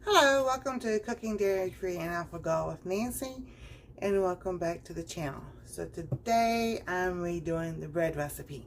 Hello, welcome to Cooking Dairy Free and Alpha Goal with Nancy, and welcome back to the channel. So today I'm redoing the bread recipe.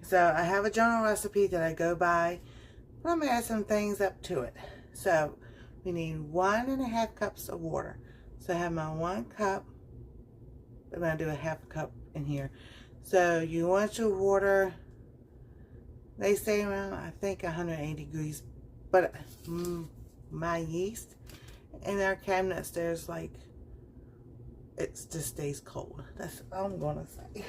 So I have a general recipe that I go by, but I'm going to add some things up to it. So we need 1.5 cups of water. So I have my 1 cup. I'm going to do a half a cup in here. So you want your water, they say around, I think 180 degrees, but my yeast in our cabinets, there's like, it just stays cold. That's all I'm gonna say.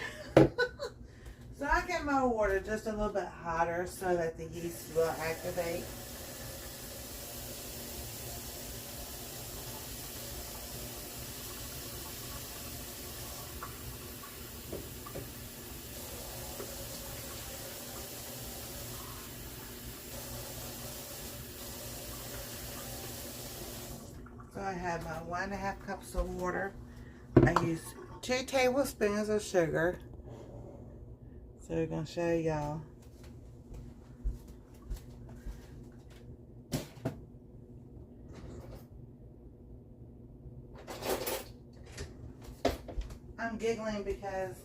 So I get my water just a little bit hotter so that the yeast will activate. So I have my 1.5 cups of water. I use 2 tablespoons of sugar. So we're gonna show y'all. I'm giggling because,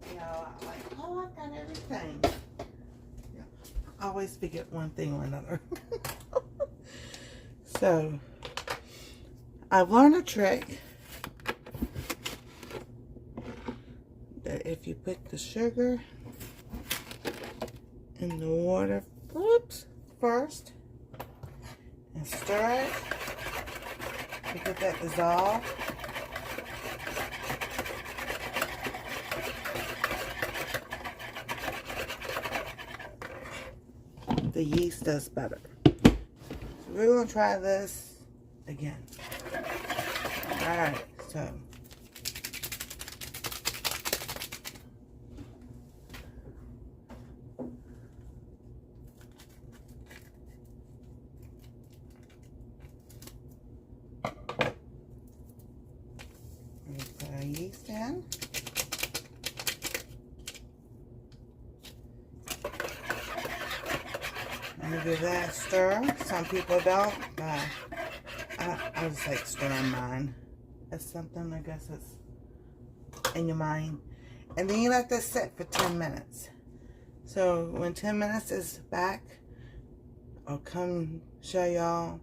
you know, I'm like, oh, I've got everything. Yeah, I always forget one thing or another. So I've learned a trick that if you put the sugar in the water first and stir it to get that dissolved, the yeast does better. So we're going to try this again. Alright, so we put our yeast in. I'm gonna give that a stir. Some people don't. I just like stirring mine. It's something, I guess, it's in your mind. And then you let this sit for 10 minutes. So when 10 minutes is back, I'll come show y'all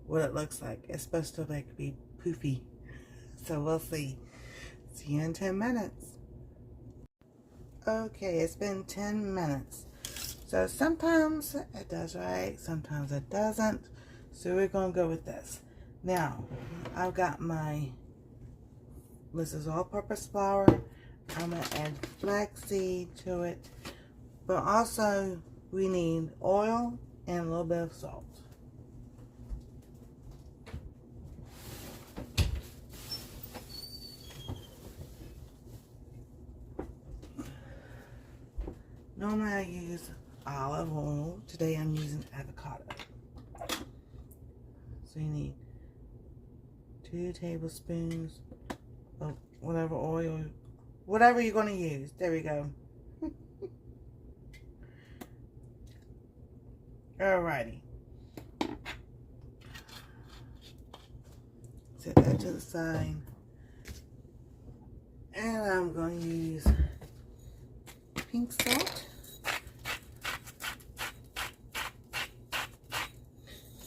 what it looks like. It's supposed to like be poofy. So we'll see. See you in 10 minutes. Okay, it's been 10 minutes. So sometimes it does right, sometimes it doesn't. So we're gonna go with this. Now, I've got this is all-purpose flour. I'm gonna add flaxseed to it. But also, we need oil and a little bit of salt. Normally I use olive oil. Today I'm using avocado. So you need 2 tablespoons of whatever oil, whatever you're going to use. There we go. Alrighty. Set that to the side. And I'm going to use pink salt.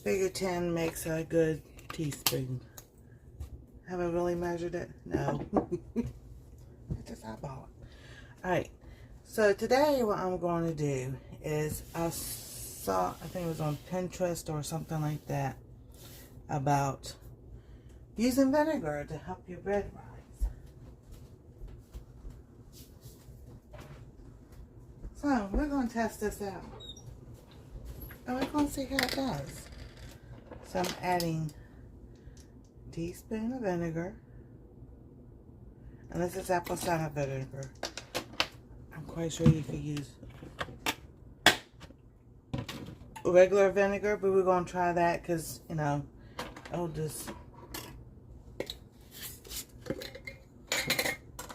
Figure 10 makes a good teaspoon. Have I really measured it? No. I just eyeball it. Alright. So today what I'm going to do is I saw, I think it was on Pinterest or something like that, about using vinegar to help your bread rise. So we're going to test this out. And we're going to see how it does. So I'm adding a teaspoon of vinegar. And this is apple cider vinegar. I'm quite sure you could use regular vinegar, but we're going to try that because, you know, it'll just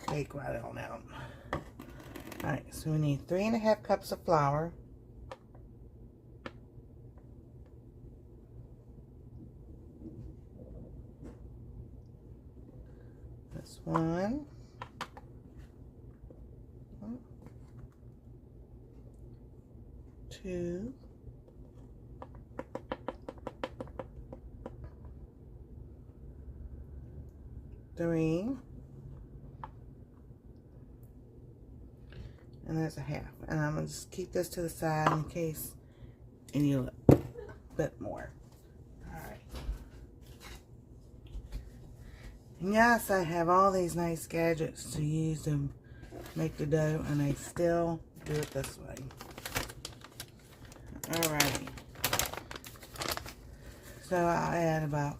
bake right on out. Alright, so we need 3.5 cups of flour. 1, 2, 3, and there's a half. And I'm going to just keep this to the side in case I need a bit more. Alright. And yes, I have all these nice gadgets to use to make the dough, and I still do it this way. Alrighty. So I'll add about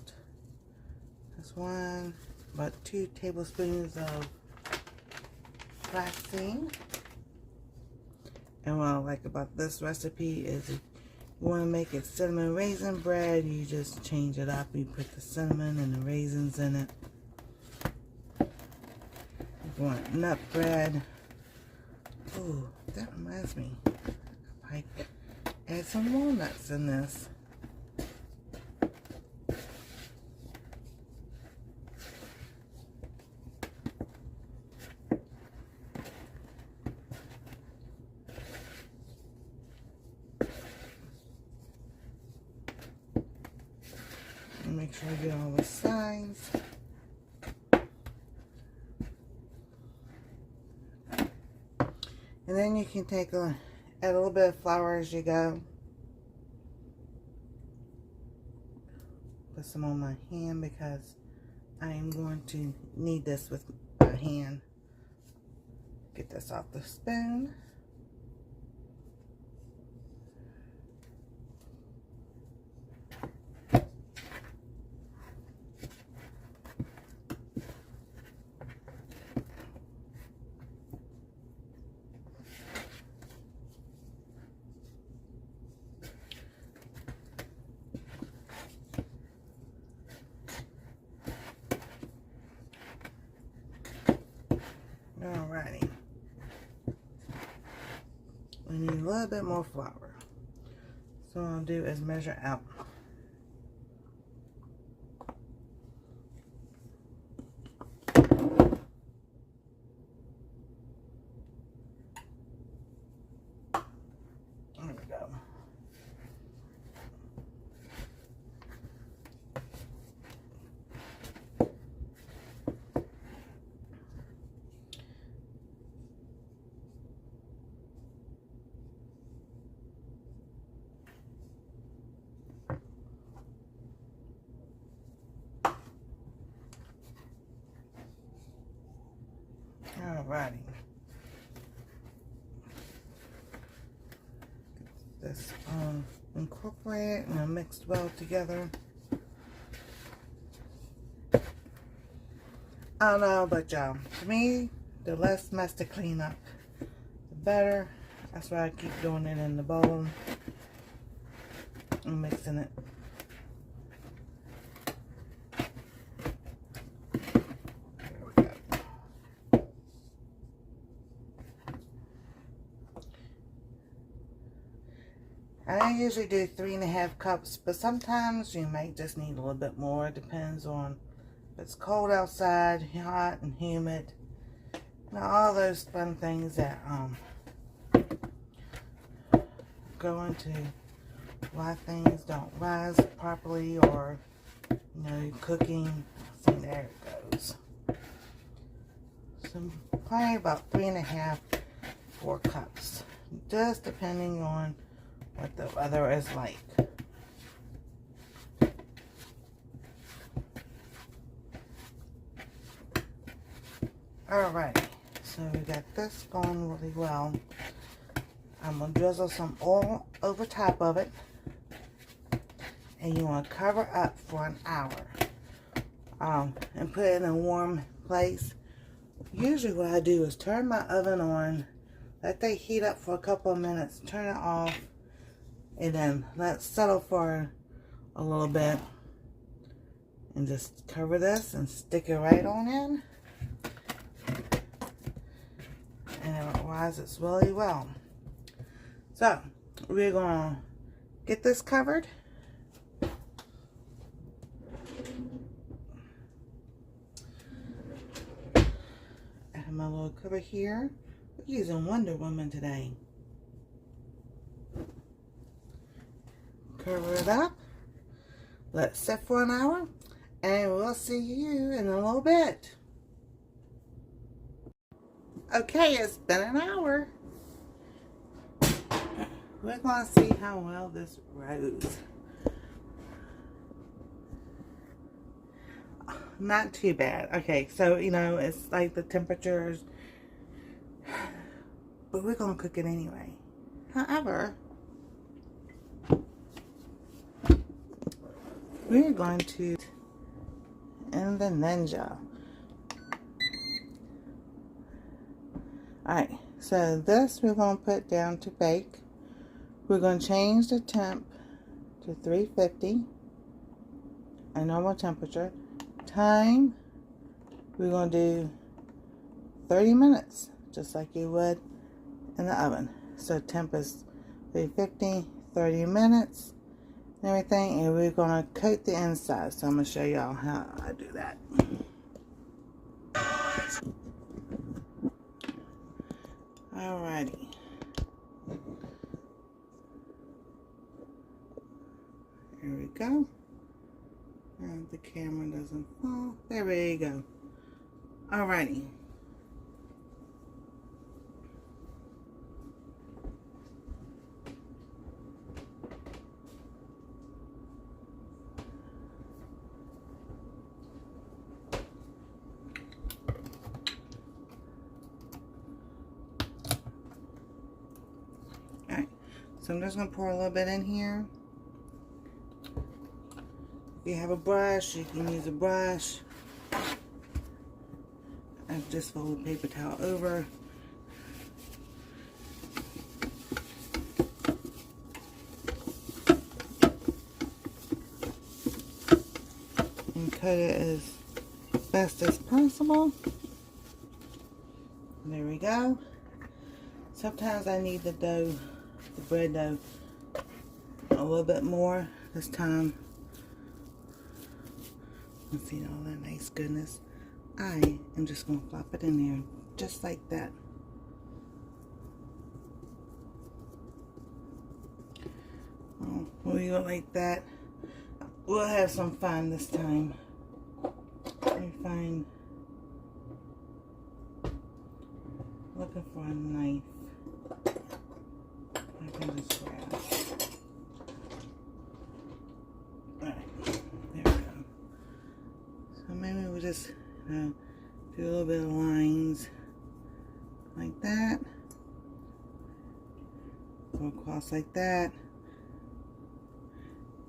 about 2 tablespoons of flaxseed. And what I like about this recipe is if you want to make it cinnamon raisin bread, you just change it up. You put the cinnamon and the raisins in it. If you want nut bread, ooh, that reminds me, I add some walnuts in this. Make sure I get all the sides. And then you can add a little bit of flour as you go. Put some on my hand because I am going to knead this with my hand. Get this off the spoon. Alrighty. We need a little bit more flour. So what I'll do is measure out. There we go. Alrighty. Get this incorporated and mixed well together. I don't know, but y'all, to me, the less mess to clean up, the better. That's why I keep doing it in the bowl and mixing it. I usually do 3.5 cups, but sometimes you might just need a little bit more. It depends on if it's cold outside, hot and humid. You know, all those fun things that go into why things don't rise properly, or you know, cooking. See, there it goes. So probably about 3.5, 4 cups, just depending on what the weather is like. Alright, so we got this going really well. I'm going to drizzle some oil over top of it. And you want to cover up for an hour. And put it in a warm place. Usually what I do is turn my oven on, let they heat up for a couple of minutes, turn it off, and then let it settle for a little bit, and just cover this and stick it right on in, and it rises really well. So we're gonna get this covered. my little cover here. We're using Wonder Woman today. Cover it up. Let it sit for an hour. And we'll see you in a little bit. Okay, it's been an hour. We're going to see how well this rose. Not too bad. Okay, so, you know, it's like the temperatures. But we're going to cook it anyway. However, we're going to in the Ninja. Alright, so this we're going to put down to bake. We're going to change the temp to 350, a normal temperature. Time, we're going to do 30 minutes, just like you would in the oven. So temp is 350, 30 minutes, and everything, and we're going to coat the inside. So I'm going to show y'all how I do that. Alrighty. Here we go. And the camera doesn't fall. There we go. Alrighty. Alright. So I'm just going to pour a little bit in here. If you have a brush, you can use a brush. I've just folded paper towel over. And cut it as best as possible. There we go. Sometimes I need the dough, the bread dough, a little bit more this time. See all that nice goodness. I am just going to flop it in there just like that. Oh, when we go like that, we'll have some fun this time. Let me find, looking for a knife I can just grab. Maybe we'll just do a little bit of lines like that, go across like that,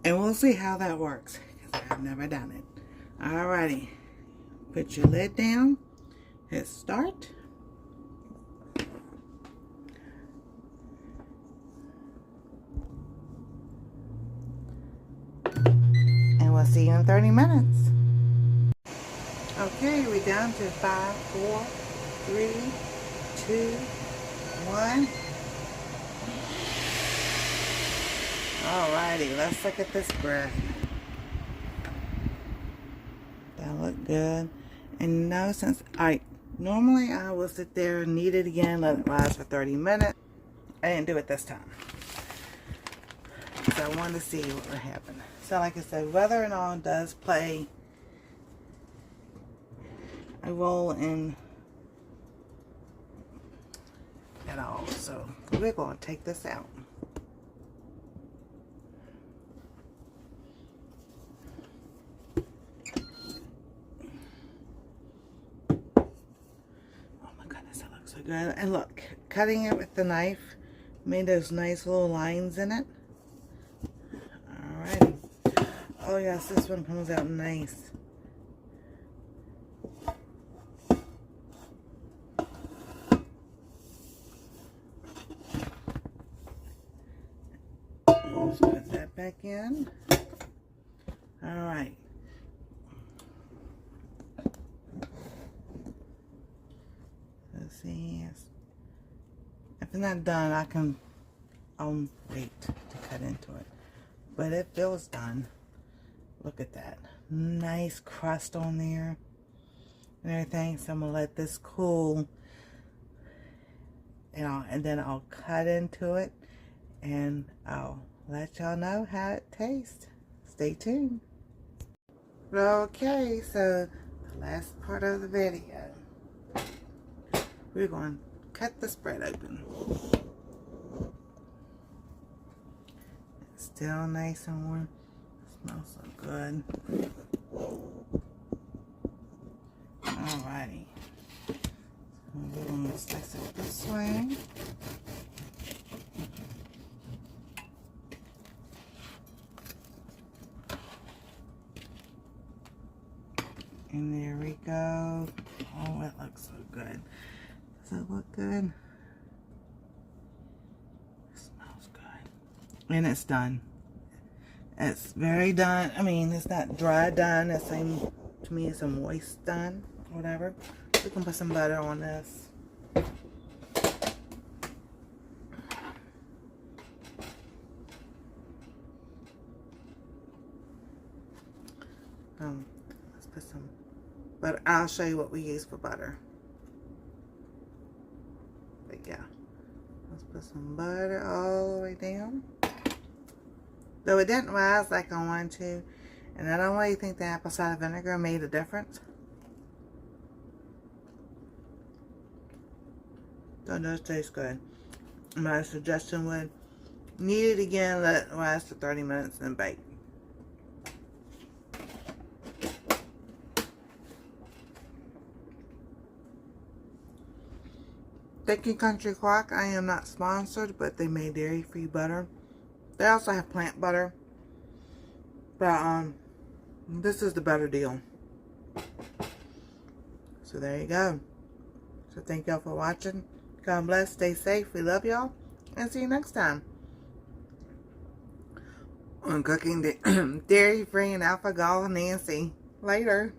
and we'll see how that works because I've never done it. Alrighty, put your lid down, hit start, and we'll see you in 30 minutes. Okay, we're down to 5, 4, 3, 2, 1. Alrighty, let's look at this bread. That look good. And now since normally I will sit there and knead it again, let it rise for 30 minutes. I didn't do it this time. So I wanted to see what would happen. So like I said, weather and all does play a role in it all. So we're going to take this out. Oh my goodness, that looks so good. And look, cutting it with the knife made those nice little lines in it. Alrighty. Oh yes, this one comes out nice. Let's put that back in. Alright. Let's see. If it's not done, I'll wait to cut into it. But it feels done. Look at that. Nice crust on there. and everything. So I'm gonna let this cool, and then I'll cut into it, and I'll let y'all know how it tastes. Stay tuned. Okay, so the last part of the video, we're going to cut the spread open. It's still nice and warm. It smells so good. Alrighty. So we're going to slice it this way. And there we go. Oh, it looks so good. Does it look good? It smells good. And it's done. It's very done. I mean, it's not dry done. It's same, to me, it's a moist done. Whatever. We can put some butter on this. Let's put some butter. I'll show you what we use for butter. But yeah, let's put some butter all the way down. Though it didn't rise like I wanted to, and I don't really think the apple cider vinegar made a difference. So it does taste good. My suggestion would knead it again, let it rise for 30 minutes, and bake. Thank you, Country Crock. I am not sponsored, but they made dairy-free butter. They also have plant butter. But, this is the better deal. So, there you go. So, thank y'all for watching. God bless. Stay safe. We love y'all. And see you next time. On Cooking Dairy-Free and Alpha Gall Nancy. Later.